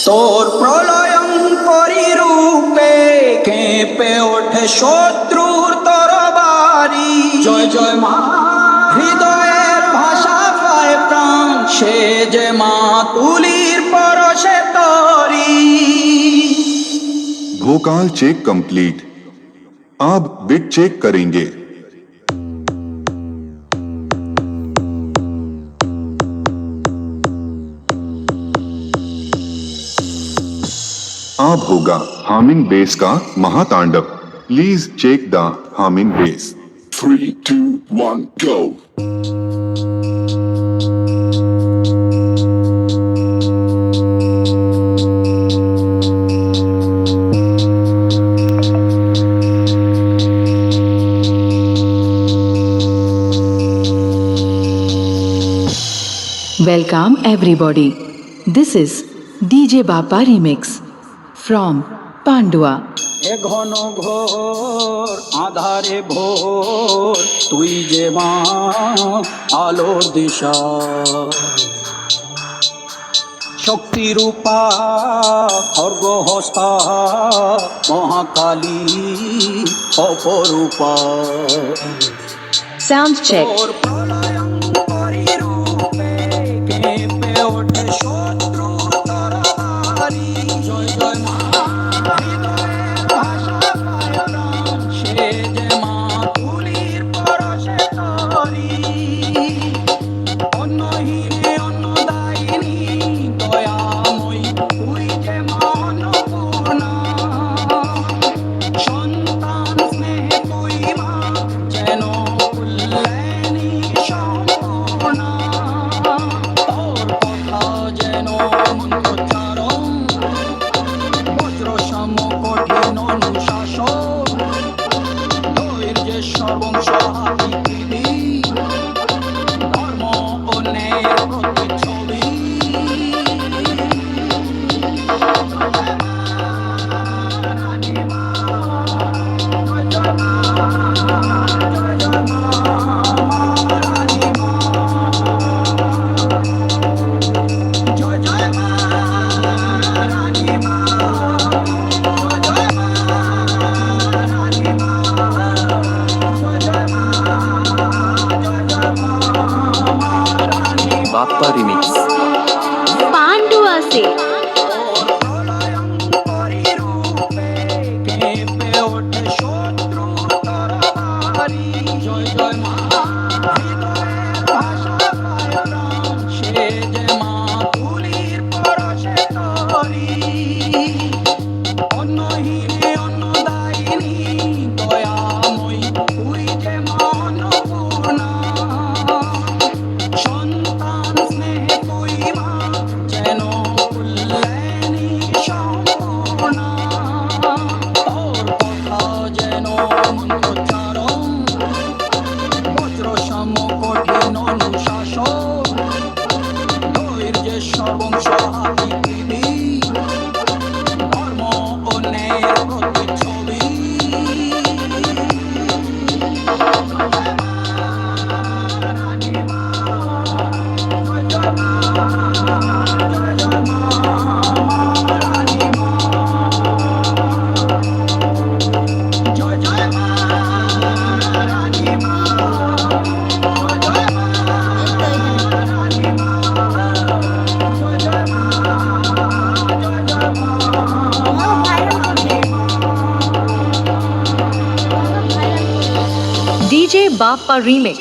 তোর প্রলয়ঙ্করী রূপে কেঁপে ওঠে শত্রুর তরবারি। জয় জয় মা, হৃদয়ের ভাষা পায় প্রাণ, সে যে মা তুলির পরশে তরি। भोकाल चेक कंप्लीट। अब बिट चेक करेंगे। अब होगा हामिंग बेस का महातांडव। Please check the humming bass. 3, 2, 1, go. Welcome everybody. This is DJ Bappa Remix from Pandua. এ ঘন ঘোর আধারে ভোর, তুই যে মা আলোর দিশা। শক্তিরূপা খর্গহস্তা, মহাকালী অপরূপা। Sound check. তোর প্রলয়ঙ্করী রূপে কেঁপে ওঠে শত্রুর তরবারি। জয় জয় মা, হৃদয়ের ভাষা পায় প্রাণ, সে যে মা তুলির পরশে তরি। অন্নহীনে অন্নদায়িনী, দয়াময়ী তুই যে মা অন্নপূর্ণা। সন্তান স্নেহে তুই মা, যেন কল্যাণী সম্পূর্ণা। তোর কথা যেন মন্ত্রোচ্চারণ, বজ্রসম কঠিন অনুশাসন। ধৈর্যেশ্বর বংশহাতিনী, ধর্ম ও ন্যায়ের প্রতিচ্ছবি। জয় জয় মা, রানী মা। জয় জয় মা, রানী মা। জয় জয় মা, জয় জয় মা, রানী মা। बाप्पा रिमिक्स पांडुआ से প্রলয়ঙ্করী রূপে কেঁপে ওঠে শত্রুর তরবারি। জয় জয় মা, হৃদয়ের ভাষা পায় প্রাণ, সে যে মা তুলির পরশে তরি। অন্নহীনে অন্নদায়িনী, দয়াময়ী তুই যে মা অন্নপূর্ণা। সন্তান স্নেহে তুই মা, যেন কল্যাণী সম্পূর্ণা। তোর কথা যেন মন্ত্রোচ্চারণ, বজ্রসম কঠিন অনুশাসন। ধৈর্যেশ্বর বংশহাতিনী, ধর্ম ও ন্যায়ের প্রতিচ্ছবি। রানী মা, জয় জয় মা, জয় জয় মা, রানী মা। জয় জয় মা, রানী মা। জয় জয় মা, রানী মা। জয় জয় মা, জয় জয় মা, রানী মা। DJ Bappa Remix.